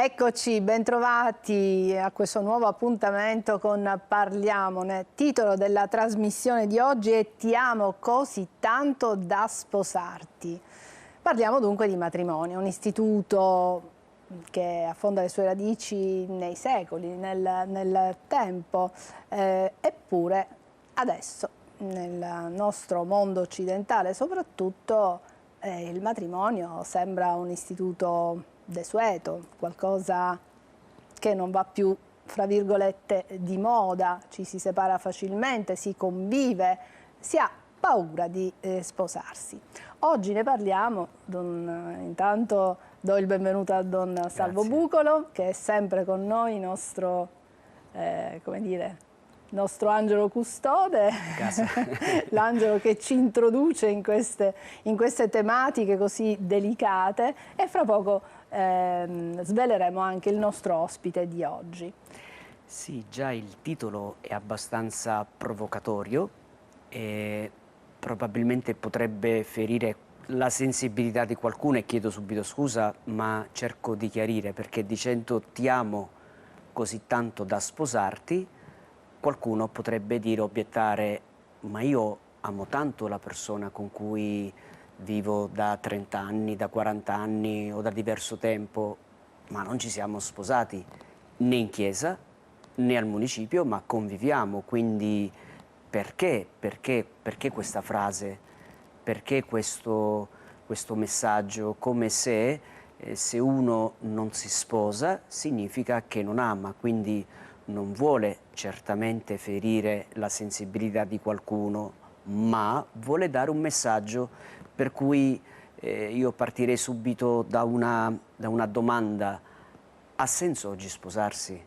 Eccoci, bentrovati a questo nuovo appuntamento con Parliamone. Titolo della trasmissione di oggi è Ti amo così tanto da sposarti. Parliamo dunque di matrimonio, un istituto che affonda le sue radici nei secoli, nel tempo, eppure adesso nel nostro mondo occidentale soprattutto il matrimonio sembra un istituto desueto, qualcosa che non va più, fra virgolette, di moda, ci si separa facilmente, si convive, si ha paura di sposarsi. Oggi ne parliamo, intanto do il benvenuto a Don Salvo Bucolo, che è sempre con noi, nostro, come dire, nostro angelo custode, l'angelo che ci introduce in queste tematiche così delicate, e fra poco sveleremo anche il nostro ospite di oggi. Sì, già il titolo è abbastanza provocatorio e probabilmente potrebbe ferire la sensibilità di qualcuno, e chiedo subito scusa, ma cerco di chiarire, perché dicendo ti amo così tanto da sposarti, qualcuno potrebbe dire, obiettare, ma io amo tanto la persona con cui vivo da 30 anni, da 40 anni o da diverso tempo, ma non ci siamo sposati né in chiesa né al municipio, ma conviviamo, quindi perché questa frase? Perché questo messaggio? Come se uno non si sposa significa che non ama, quindi non vuole certamente ferire la sensibilità di qualcuno, ma vuole dare un messaggio, per cui io partirei subito da una domanda: ha senso oggi sposarsi?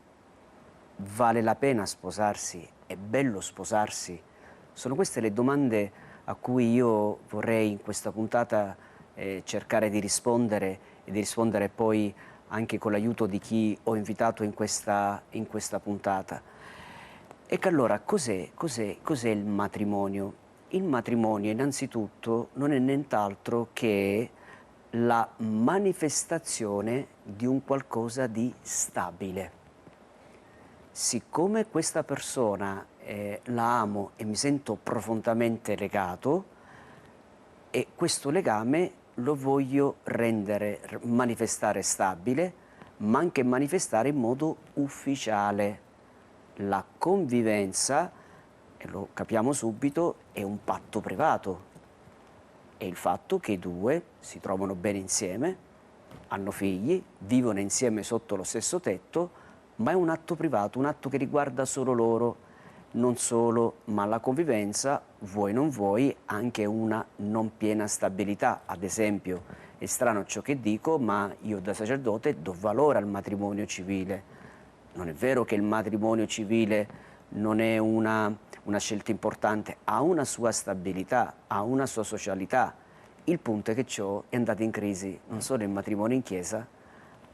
Vale la pena sposarsi? È bello sposarsi? Sono queste le domande a cui io vorrei in questa puntata cercare di rispondere, e di rispondere poi anche con l'aiuto di chi ho invitato in questa puntata. Ecco, allora, cos'è il matrimonio? Il matrimonio innanzitutto non è nient'altro che la manifestazione di un qualcosa di stabile. Siccome questa persona la amo e mi sento profondamente legato, e questo legame lo voglio manifestare stabile, ma anche manifestare in modo ufficiale. La convivenza, e lo capiamo subito, è un patto privato. È il fatto che i due si trovano bene insieme, hanno figli, vivono insieme sotto lo stesso tetto, ma è un atto privato, un atto che riguarda solo loro. Non solo, ma la convivenza, vuoi non vuoi, anche una non piena stabilità. Ad esempio, è strano ciò che dico, ma io da sacerdote do valore al matrimonio civile. Non è vero che il matrimonio civile non è una scelta importante, ha una sua stabilità, ha una sua socialità. Il punto è che ciò è andato in crisi, non solo il matrimonio in chiesa,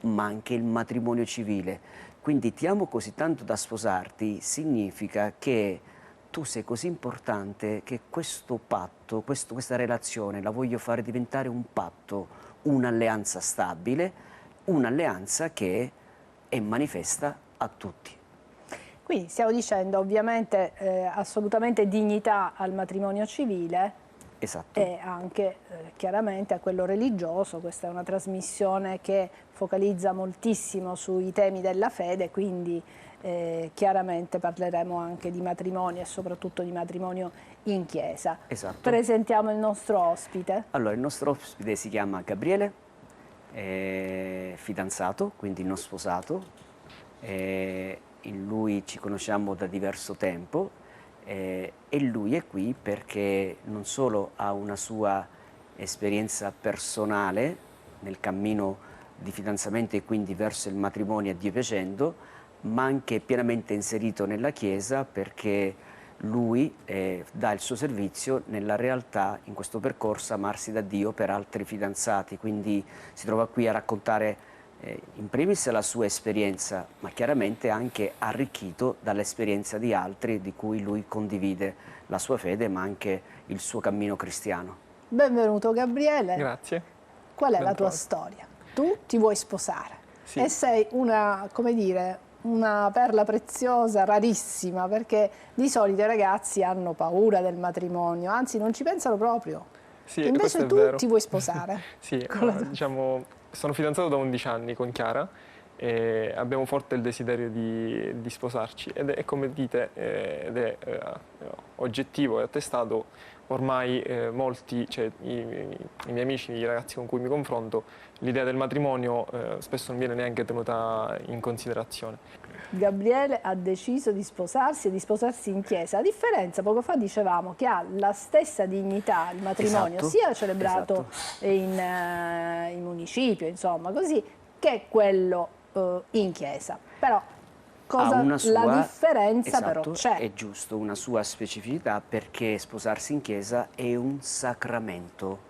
ma anche il matrimonio civile. Quindi ti amo così tanto da sposarti significa che tu sei così importante che questo patto, questa relazione la voglio fare diventare un patto, un'alleanza stabile, un'alleanza che è manifesta a tutti. Quindi stiamo dicendo ovviamente assolutamente dignità al matrimonio civile. Esatto. E anche chiaramente a quello religioso. Questa è una trasmissione che focalizza moltissimo sui temi della fede, quindi chiaramente parleremo anche di matrimonio e soprattutto di matrimonio in chiesa. Esatto. Presentiamo il nostro ospite. Allora, il nostro ospite si chiama Gabriele, è fidanzato, quindi non sposato. Lui ci conosciamo da diverso tempo. E lui è qui perché non solo ha una sua esperienza personale nel cammino di fidanzamento e quindi verso il matrimonio a Dio piacendo, ma anche pienamente inserito nella Chiesa, perché lui dà il suo servizio nella realtà, in questo percorso amarsi da Dio per altri fidanzati, quindi si trova qui a raccontare in primis la sua esperienza, ma chiaramente anche arricchito dall'esperienza di altri di cui lui condivide la sua fede, ma anche il suo cammino cristiano. Benvenuto Gabriele. Grazie. Qual è la tua storia? Tu ti vuoi sposare? Sì. E sei una, come dire, una perla preziosa, rarissima, perché di solito i ragazzi hanno paura del matrimonio, anzi non ci pensano proprio. Sì, E questo invece è tu vero. ti vuoi sposare. Sì, Con la tua- diciamo, sono fidanzato da 11 anni con Chiara e abbiamo forte il desiderio di sposarci ed è come dite, ed è oggettivo e attestato, ormai molti, cioè i miei amici, i ragazzi con cui mi confronto, l'idea del matrimonio spesso non viene neanche tenuta in considerazione. Gabriele ha deciso di sposarsi e di sposarsi in chiesa. A differenza, poco fa dicevamo, che ha la stessa dignità il matrimonio, Esatto, sia celebrato in municipio, insomma, così, che quello in chiesa. Però Ha cosa, una la sua, differenza però esatto, c'è. è giusto, una sua specificità, perché sposarsi in chiesa è un sacramento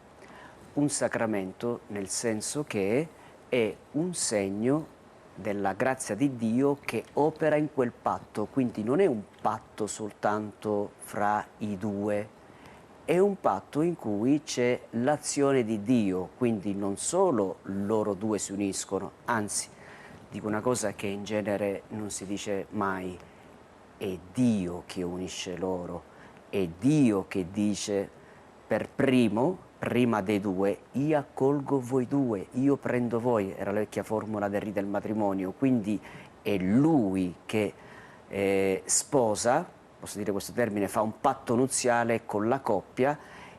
nel senso che è un segno della grazia di Dio che opera in quel patto, quindi non è un patto soltanto fra i due, è un patto in cui c'è l'azione di Dio, quindi non solo loro due si uniscono, anzi, dico una cosa che in genere non si dice mai: è Dio che unisce loro, è Dio che dice per primo, prima dei due, io accolgo voi due, io prendo voi, era la vecchia formula del rito del matrimonio, quindi è Lui che sposa, posso dire questo termine, fa un patto nuziale con la coppia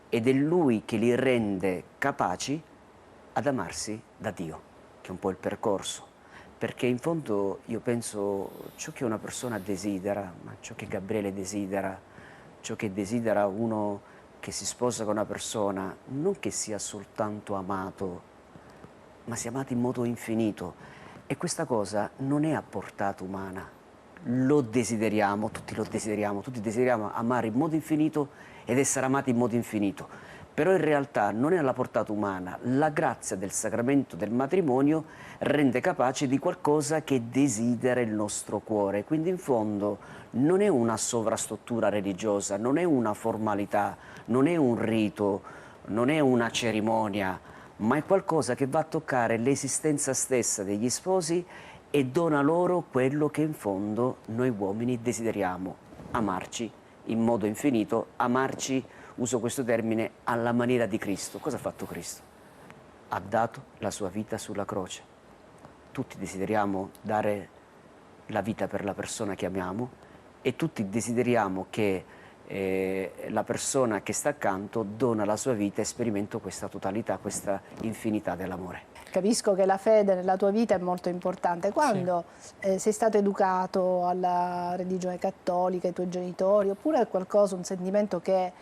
ed è Lui che li rende capaci ad amarsi da Dio, che è un po' il percorso. Perché in fondo io penso ciò che una persona desidera, ma ciò che Gabriele desidera, ciò che desidera uno che si sposa con una persona, non che sia soltanto amato, ma sia amato in modo infinito. E questa cosa non è a portata umana. Lo desideriamo, tutti desideriamo amare in modo infinito ed essere amati in modo infinito. Però in realtà non è alla portata umana. La grazia del sacramento del matrimonio rende capace di qualcosa che desidera il nostro cuore. Quindi in fondo non è una sovrastruttura religiosa, non è una formalità, non è un rito, non è una cerimonia, ma è qualcosa che va a toccare l'esistenza stessa degli sposi e dona loro quello che in fondo noi uomini desideriamo: amarci in modo infinito, amarci, uso questo termine, alla maniera di Cristo. Cosa ha fatto Cristo? Ha dato la sua vita sulla croce. Tutti desideriamo dare la vita per la persona che amiamo e tutti desideriamo che la persona che sta accanto dona la sua vita e sperimento questa totalità, questa infinità dell'amore. Capisco che la fede nella tua vita è molto importante. Quando sei stato educato alla religione cattolica, ai tuoi genitori, oppure è qualcosa, un sentimento che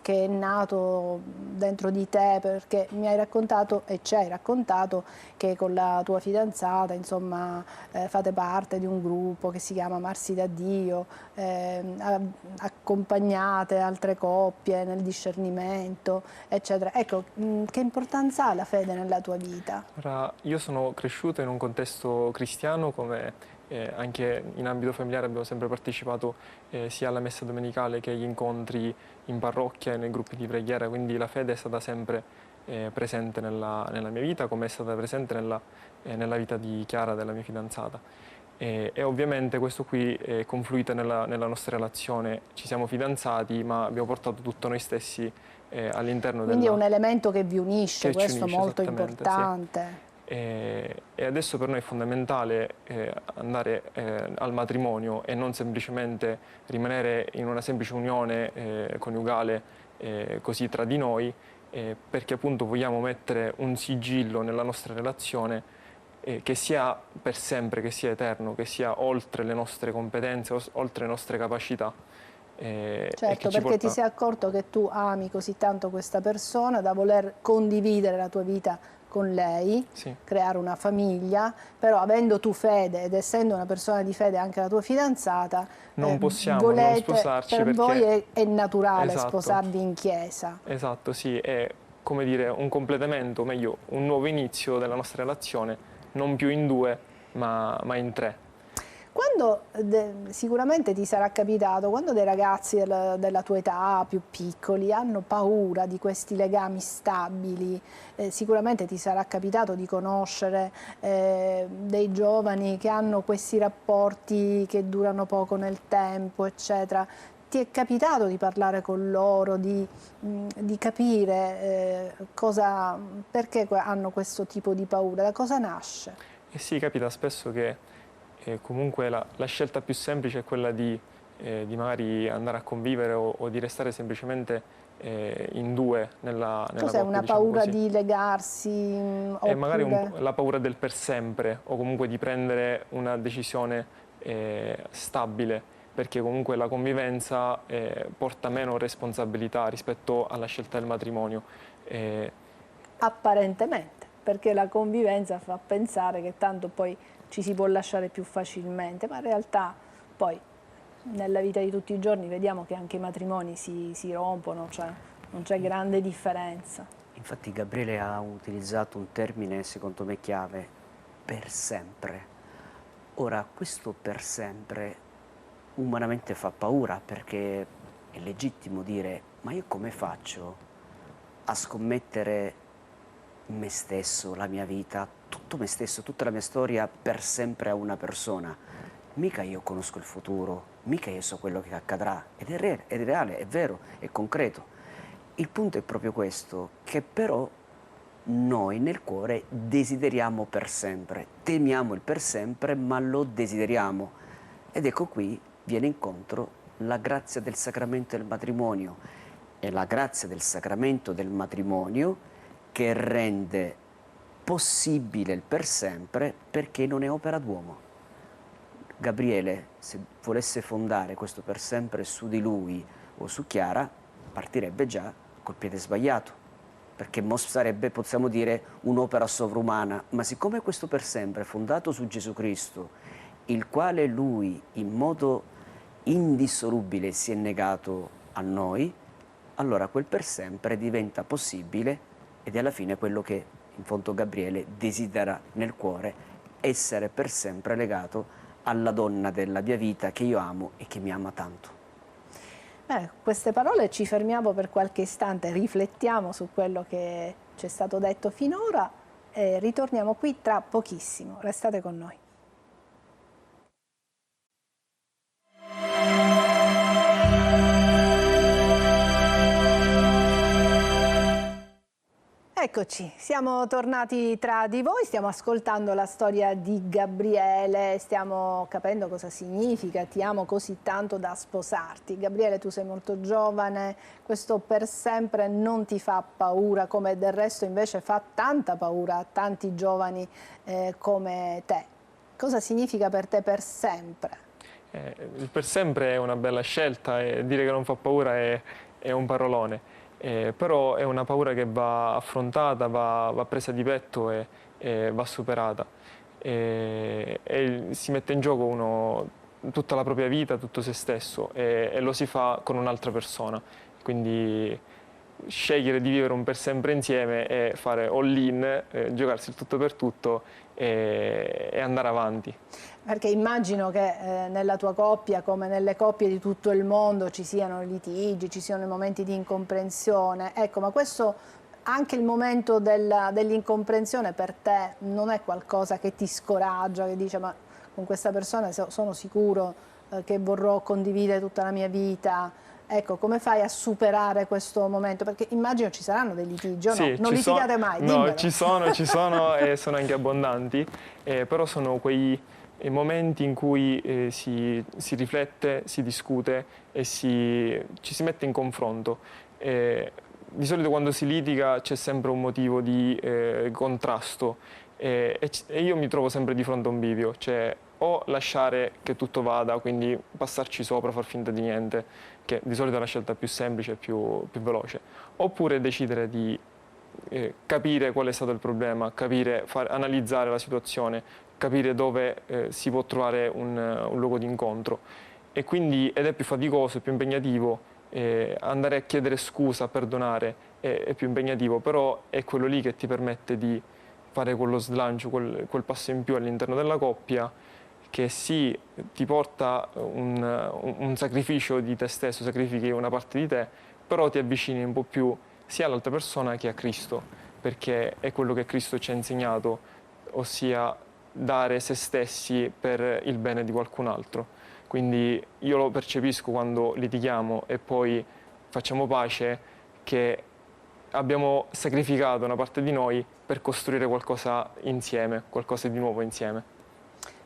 è nato dentro di te, perché mi hai raccontato e ci hai raccontato che con la tua fidanzata, insomma, fate parte di un gruppo che si chiama Amarsi da Dio, accompagnate altre coppie nel discernimento, eccetera. Ecco, che importanza ha la fede nella tua vita? Ora, io sono cresciuto in un contesto cristiano, come anche in ambito familiare abbiamo sempre partecipato sia alla messa domenicale che agli incontri in parrocchia e nei gruppi di preghiera, quindi la fede è stata sempre presente nella mia vita, come è stata presente nella vita di Chiara, della mia fidanzata. E ovviamente questo qui è confluito nella nostra relazione. Ci siamo fidanzati, ma abbiamo portato tutto noi stessi all'interno Quindi è un elemento che vi unisce, che ci questo è unisce, molto esattamente, importante. sì. E adesso per noi è fondamentale andare al matrimonio e non semplicemente rimanere in una semplice unione coniugale così tra di noi, perché appunto vogliamo mettere un sigillo nella nostra relazione che sia per sempre, che sia eterno, che sia oltre le nostre competenze, oltre le nostre capacità. Certo, perché ti sei accorto che tu ami così tanto questa persona da voler condividere la tua vita con lei, sì, creare una famiglia, però avendo tu fede ed essendo una persona di fede anche la tua fidanzata, non possiamo non sposarci per perché voi è naturale esatto, sposarvi in chiesa. Esatto, sì, è come dire un completamento, meglio, un nuovo inizio della nostra relazione, non più in due, ma in tre. Quando sicuramente ti sarà capitato, quando dei ragazzi della tua età, più piccoli, hanno paura di questi legami stabili, sicuramente ti sarà capitato di conoscere dei giovani che hanno questi rapporti che durano poco nel tempo, eccetera. Ti è capitato di parlare con loro, di capire perché hanno questo tipo di paura, da cosa nasce? Sì, capita spesso che comunque la scelta più semplice è quella di magari andare a convivere o di restare semplicemente in due nella Cos'è coppia, una diciamo paura così. di legarsi? E magari Oppure... la paura del per sempre o comunque di prendere una decisione stabile, perché comunque la convivenza porta meno responsabilità rispetto alla scelta del matrimonio. Apparentemente, perché la convivenza fa pensare che tanto poi ci si può lasciare più facilmente, ma in realtà poi nella vita di tutti i giorni vediamo che anche i matrimoni si rompono, cioè non c'è grande differenza. Infatti Gabriele ha utilizzato un termine secondo me chiave, per sempre. Ora, questo per sempre umanamente fa paura, perché è legittimo dire: ma io come faccio a scommettere me stesso, la mia vita, tutto me stesso, tutta la mia storia per sempre a una persona? Mica io conosco il futuro, mica io so quello che accadrà, ed è reale, è vero, è concreto. Il punto è proprio questo, che però noi nel cuore desideriamo per sempre, temiamo il per sempre, ma lo desideriamo. Ed ecco qui viene incontro la grazia del sacramento del matrimonio. È la grazia del sacramento del matrimonio che rende possibile il per sempre, perché non è opera d'uomo. Gabriele, se volesse fondare questo per sempre su di lui o su Chiara, partirebbe già col piede sbagliato, perché sarebbe, possiamo dire, un'opera sovrumana. Ma siccome questo per sempre è fondato su Gesù Cristo, il quale lui in modo indissolubile si è negato a noi, allora quel per sempre diventa possibile, ed è alla fine quello che in fondo Gabriele desidera nel cuore, essere per sempre legato alla donna della mia vita che io amo e che mi ama tanto. Queste parole ci fermiamo per qualche istante, riflettiamo su quello che ci è stato detto finora e ritorniamo qui tra pochissimo. Restate con noi. Eccoci, siamo tornati tra di voi, stiamo ascoltando la storia di Gabriele, stiamo capendo cosa significa ti amo così tanto da sposarti. Gabriele, tu sei molto giovane, questo per sempre non ti fa paura, come del resto invece fa tanta paura a tanti giovani come te. Cosa significa per te per sempre? Il per sempre è una bella scelta e dire che non fa paura è un parolone. Però è una paura che va affrontata, va presa di petto e va superata. E si mette in gioco uno tutta la propria vita, tutto se stesso e lo si fa con un'altra persona. Quindi scegliere di vivere un per sempre insieme e fare all-in, giocarsi il tutto per tutto e andare avanti. Perché immagino che nella tua coppia, come nelle coppie di tutto il mondo, ci siano litigi, ci siano momenti di incomprensione. Ecco, ma questo, anche il momento dell'incomprensione per te non è qualcosa che ti scoraggia, che dice ma con questa persona sono sicuro che vorrò condividere tutta la mia vita. Ecco, come fai a superare questo momento? Perché immagino ci saranno dei litigi, o no? Sì, Non litigate mai, dimmelo. No, ci sono e sono anche abbondanti, però sono quei momenti in cui si riflette, si discute e ci si mette in confronto. Di solito quando si litiga c'è sempre un motivo di contrasto e io mi trovo sempre di fronte a un bivio, cioè o lasciare che tutto vada, quindi passarci sopra, far finta di niente, che di solito è la scelta più semplice e più veloce, oppure decidere di capire qual è stato il problema, analizzare la situazione, capire dove si può trovare un luogo di incontro ed è più faticoso, è più impegnativo, andare a chiedere scusa, perdonare è più impegnativo, però è quello lì che ti permette di fare quello slancio, quel passo in più all'interno della coppia che sì, ti porta un sacrificio di te stesso, sacrifichi una parte di te, però ti avvicini un po' più sia all'altra persona che a Cristo, perché è quello che Cristo ci ha insegnato, ossia dare se stessi per il bene di qualcun altro. Quindi io lo percepisco quando litighiamo e poi facciamo pace, che abbiamo sacrificato una parte di noi per costruire qualcosa insieme, qualcosa di nuovo insieme.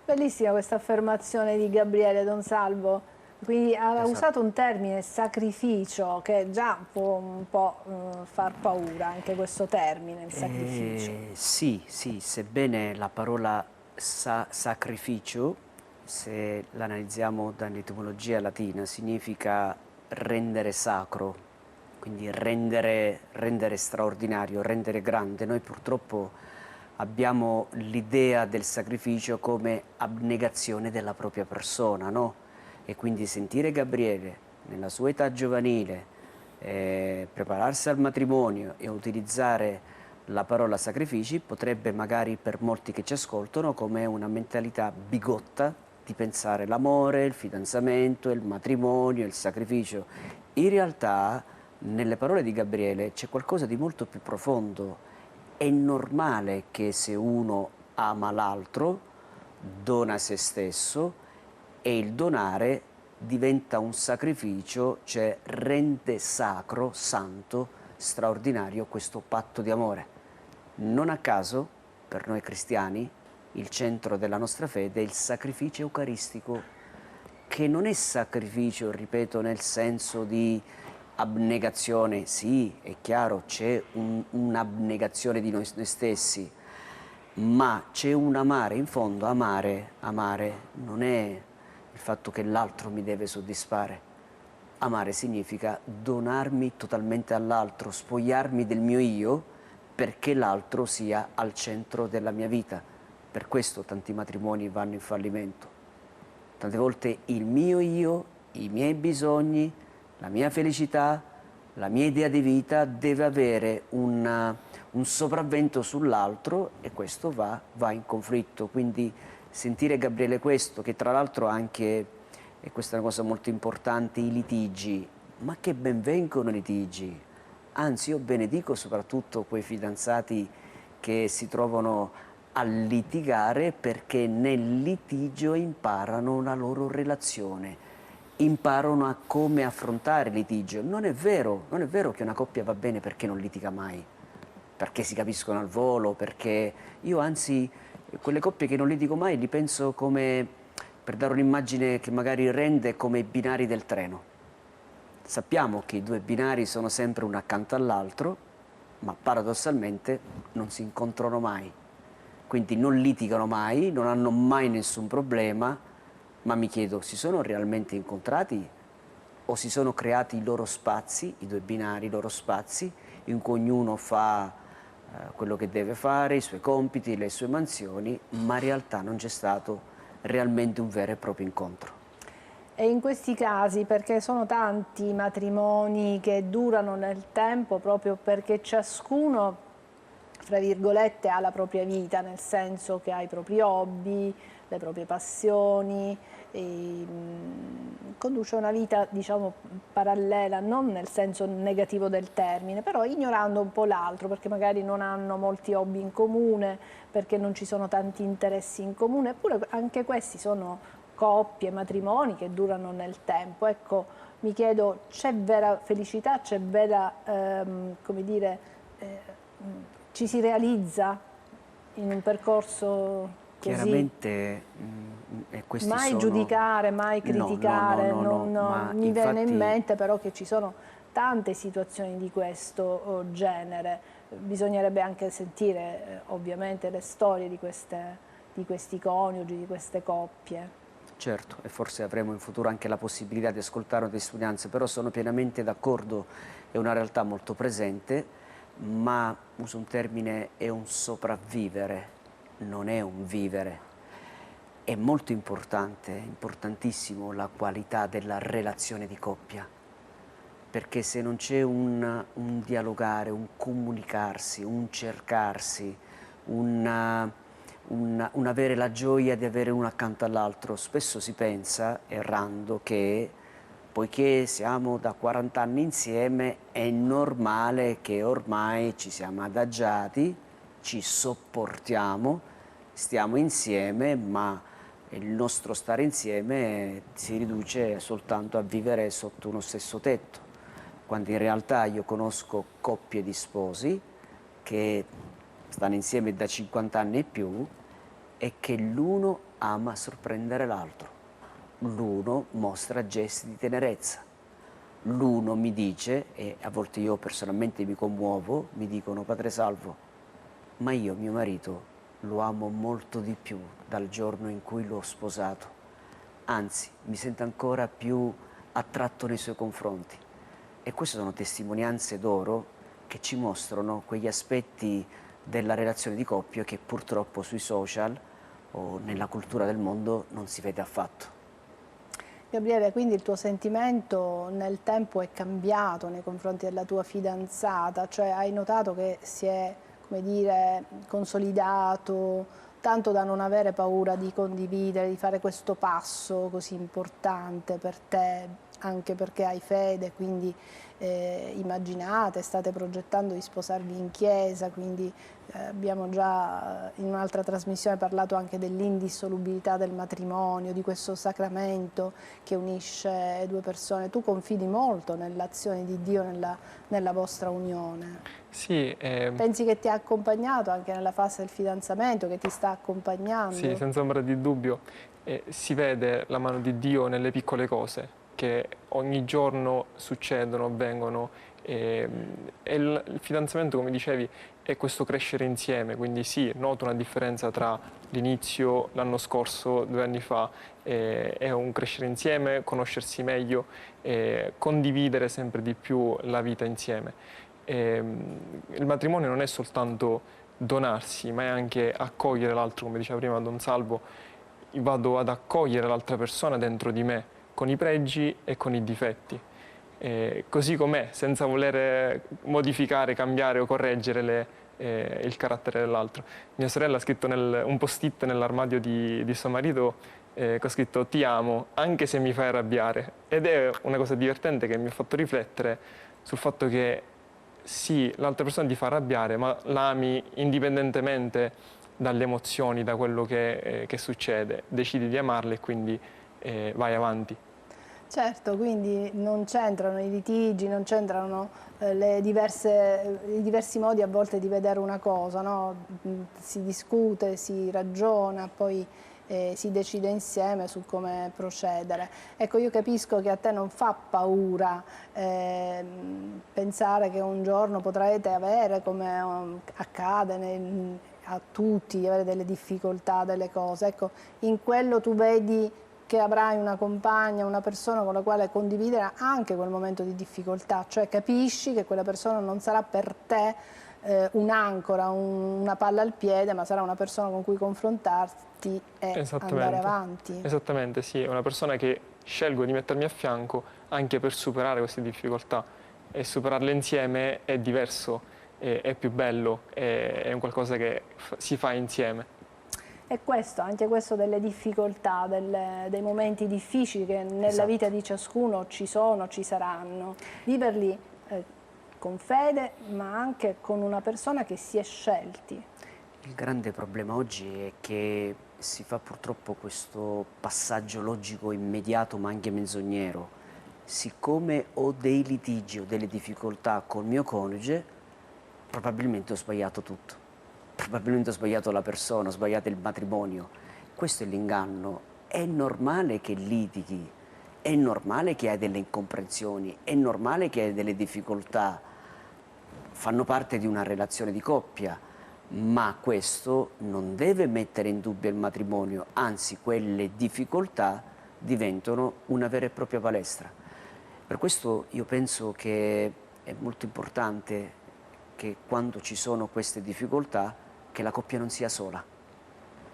Bellissima questa affermazione di Gabriele Don Salvo. Quindi ha Esatto. usato un termine, sacrificio, che già può un po' far paura, anche questo termine, il sacrificio. Sì, sì, sebbene la parola sacrificio, se l'analizziamo dall'etimologia latina, significa rendere sacro, quindi rendere straordinario, rendere grande. Noi purtroppo abbiamo l'idea del sacrificio come abnegazione della propria persona, no? E quindi sentire Gabriele nella sua età giovanile prepararsi al matrimonio e utilizzare la parola sacrifici potrebbe magari per molti che ci ascoltano come una mentalità bigotta di pensare l'amore, il fidanzamento, il matrimonio, il sacrificio. In realtà nelle parole di Gabriele c'è qualcosa di molto più profondo. È normale che se uno ama l'altro, dona se stesso e il donare diventa un sacrificio, cioè rende sacro, santo, straordinario questo patto di amore. Non a caso, per noi cristiani, il centro della nostra fede è il sacrificio eucaristico, che non è sacrificio, ripeto, nel senso di abnegazione. Sì, è chiaro, c'è un'abnegazione di noi stessi, ma c'è un amare. In fondo amare non è il fatto che l'altro mi deve soddisfare. Amare significa donarmi totalmente all'altro, spogliarmi del mio io perché l'altro sia al centro della mia vita. Per questo tanti matrimoni vanno in fallimento. Tante volte il mio io, i miei bisogni, la mia felicità, la mia idea di vita deve avere un sopravvento sull'altro e questo va in conflitto. Quindi sentire Gabriele questo, che tra l'altro anche, e questa è una cosa molto importante, i litigi, ma che ben vengono i litigi. Anzi, io benedico soprattutto quei fidanzati che si trovano a litigare perché nel litigio imparano la loro relazione, imparano a come affrontare il litigio. Non è vero che una coppia va bene perché non litiga mai, perché si capiscono al volo, perché io anzi quelle coppie che non litigo mai li penso come, per dare un'immagine che magari rende, come i binari del treno. Sappiamo che i due binari sono sempre uno accanto all'altro, ma paradossalmente non si incontrano mai. Quindi non litigano mai, non hanno mai nessun problema, ma mi chiedo, si sono realmente incontrati o si sono creati i loro spazi, i due binari, i loro spazi, in cui ognuno fa quello che deve fare, i suoi compiti, le sue mansioni, ma in realtà non c'è stato realmente un vero e proprio incontro. E in questi casi, perché sono tanti i matrimoni che durano nel tempo proprio perché ciascuno, fra virgolette, ha la propria vita, nel senso che ha i propri hobby, le proprie passioni, conduce una vita, diciamo, parallela, non nel senso negativo del termine, però ignorando un po' l'altro, perché magari non hanno molti hobby in comune, perché non ci sono tanti interessi in comune, eppure anche questi sono coppie, matrimoni che durano nel tempo. Ecco, mi chiedo, c'è vera felicità, c'è vera, come dire, ci si realizza in un percorso così? Chiaramente, e questi Mai sono... giudicare, mai criticare, ma mi viene in infatti... mente però che ci sono tante situazioni di questo genere. Bisognerebbe anche sentire ovviamente le storie di questi coniugi, di queste coppie. Certo, e forse avremo in futuro anche la possibilità di ascoltare una testimonianza, però sono pienamente d'accordo, è una realtà molto presente, ma uso un termine, è un sopravvivere, non è un vivere. È molto importante, importantissimo la qualità della relazione di coppia, perché se non c'è un dialogare, un comunicarsi, un cercarsi, un un avere la gioia di avere uno accanto all'altro. Spesso si pensa, errando, che poiché siamo da 40 anni insieme è normale che ormai ci siamo adagiati, ci sopportiamo, stiamo insieme, ma il nostro stare insieme si riduce soltanto a vivere sotto uno stesso tetto, quando in realtà io conosco coppie di sposi che stanno insieme da 50 anni e più e che l'uno ama sorprendere l'altro, l'uno mostra gesti di tenerezza, l'uno mi dice, e a volte io personalmente mi commuovo, mi dicono: Padre Salvo, ma io mio marito lo amo molto di più dal giorno in cui l'ho sposato, anzi mi sento ancora più attratto nei suoi confronti. E queste sono testimonianze d'oro che ci mostrano quegli aspetti della relazione di coppia che purtroppo sui social o nella cultura del mondo non si vede affatto. Gabriele, quindi il tuo sentimento nel tempo è cambiato nei confronti della tua fidanzata, cioè hai notato che si è, come dire, consolidato, tanto da non avere paura di condividere, di fare questo passo così importante per te, anche perché hai fede, quindi immaginate, state progettando di sposarvi in chiesa, quindi abbiamo già in un'altra trasmissione parlato anche dell'indissolubilità del matrimonio, di questo sacramento che unisce due persone. Tu confidi molto nell'azione di Dio nella vostra unione. Sì, Pensi che ti ha accompagnato anche nella fase del fidanzamento, che ti sta accompagnando? sì, senza ombra di dubbio. Si vede la mano di Dio nelle piccole cose che ogni giorno succedono, avvengono. Il fidanzamento, come dicevi, è questo crescere insieme, quindi sì, noto una differenza tra l'inizio l'anno scorso, 2 anni fa, è un crescere insieme, conoscersi meglio, condividere sempre di più la vita insieme. Il matrimonio non è soltanto donarsi, ma è anche accogliere l'altro, come diceva prima Don Salvo. Vado ad accogliere l'altra persona dentro di me, con i pregi e con i difetti, così com'è, senza voler modificare, cambiare o correggere il carattere dell'altro. Mia sorella ha scritto un post-it nell'armadio di suo marito, che ho scritto: ti amo anche se mi fai arrabbiare, ed è una cosa divertente che mi ha fatto riflettere sul fatto che sì, l'altra persona ti fa arrabbiare, ma l'ami indipendentemente dalle emozioni, da quello che succede, decidi di amarla e quindi vai avanti. Certo, quindi non c'entrano i litigi, non c'entrano i diversi modi a volte di vedere una cosa, no? Si discute, si ragiona, poi si decide insieme su come procedere. Ecco, io capisco che a te non fa paura pensare che un giorno potrete avere, come accade a tutti, di avere delle difficoltà, delle cose. Ecco, in quello tu vedi che avrai una compagna, una persona con la quale condividere anche quel momento di difficoltà, cioè capisci che quella persona non sarà per te un'ancora, una palla al piede, ma sarà una persona con cui confrontarti e andare avanti. Esattamente, sì, è una persona che scelgo di mettermi a fianco anche per superare queste difficoltà, e superarle insieme è diverso, è più bello, è un qualcosa che si fa insieme. E questo, anche questo delle difficoltà, dei momenti difficili che nella Esatto. vita di ciascuno ci sono, ci saranno, viverli con fede ma anche con una persona che si è scelti. Il grande problema oggi è che si fa purtroppo questo passaggio logico immediato ma anche menzognero. Siccome ho dei litigi o delle difficoltà col mio coniuge, probabilmente ho sbagliato tutto. Probabilmente ho sbagliato la persona, ho sbagliato il matrimonio. Questo è l'inganno. È normale che litighi, è normale che hai delle incomprensioni, è normale che hai delle difficoltà. Fanno parte di una relazione di coppia, ma questo non deve mettere in dubbio il matrimonio, anzi quelle difficoltà diventano una vera e propria palestra. Per questo io penso che è molto importante che quando ci sono queste difficoltà che la coppia non sia sola,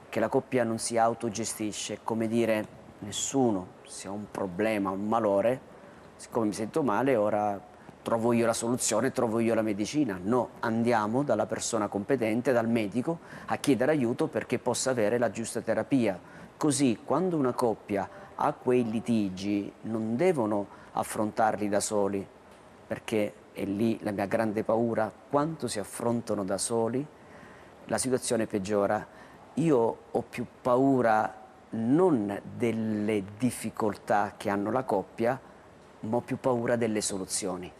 che la coppia non si autogestisce, come dire nessuno, se ho un problema, un malore, siccome mi sento male ora trovo io la soluzione, trovo io la medicina. No, andiamo dalla persona competente, dal medico, a chiedere aiuto perché possa avere la giusta terapia. Così, quando una coppia ha quei litigi, non devono affrontarli da soli, perché è lì la mia grande paura: quando si affrontano da soli, la situazione peggiora. Io ho più paura non delle difficoltà che hanno la coppia, ma ho più paura delle soluzioni.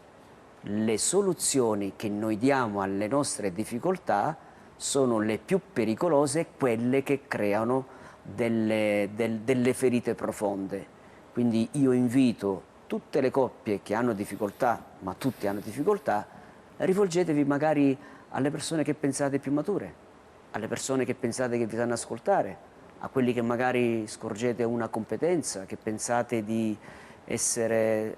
Le soluzioni che noi diamo alle nostre difficoltà sono le più pericolose, quelle che creano delle ferite profonde. Quindi io invito tutte le coppie che hanno difficoltà, ma tutti hanno difficoltà, rivolgetevi magari alle persone che pensate più mature, alle persone che pensate che vi sanno ascoltare, a quelli che magari scorgete una competenza, che pensate di essere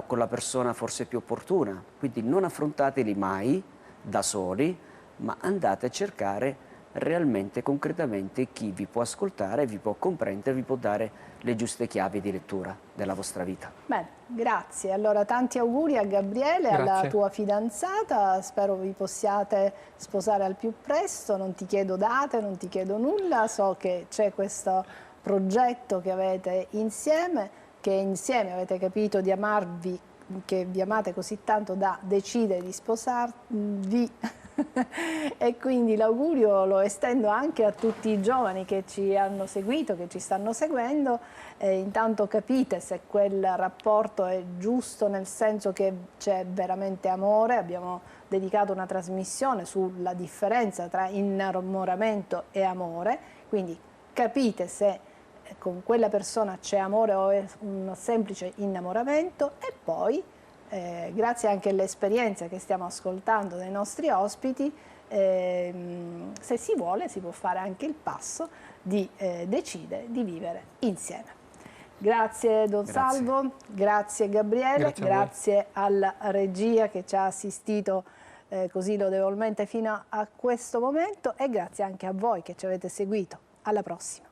con la persona forse più opportuna. Quindi non affrontateli mai da soli, ma andate a cercare realmente, concretamente, chi vi può ascoltare, vi può comprendere, vi può dare le giuste chiavi di lettura della vostra vita. Bene, grazie. Allora tanti auguri a Gabriele, Grazie. alla tua fidanzata, spero vi possiate sposare al più presto, non ti chiedo date, non ti chiedo nulla, so che c'è questo progetto che avete insieme, che insieme avete capito di amarvi, che vi amate così tanto da decidere di sposarvi. E quindi l'augurio lo estendo anche a tutti i giovani che ci hanno seguito, che ci stanno seguendo. Intanto capite se quel rapporto è giusto, nel senso che c'è veramente amore. Abbiamo dedicato una trasmissione sulla differenza tra innamoramento e amore, quindi capite se con quella persona c'è amore o è un semplice innamoramento, e poi grazie anche all'esperienza che stiamo ascoltando dai nostri ospiti, se si vuole si può fare anche il passo di decidere di vivere insieme. Grazie Don Salvo, grazie Gabriele, grazie alla regia che ci ha assistito così lodevolmente fino a questo momento, e grazie anche a voi che ci avete seguito. Alla prossima.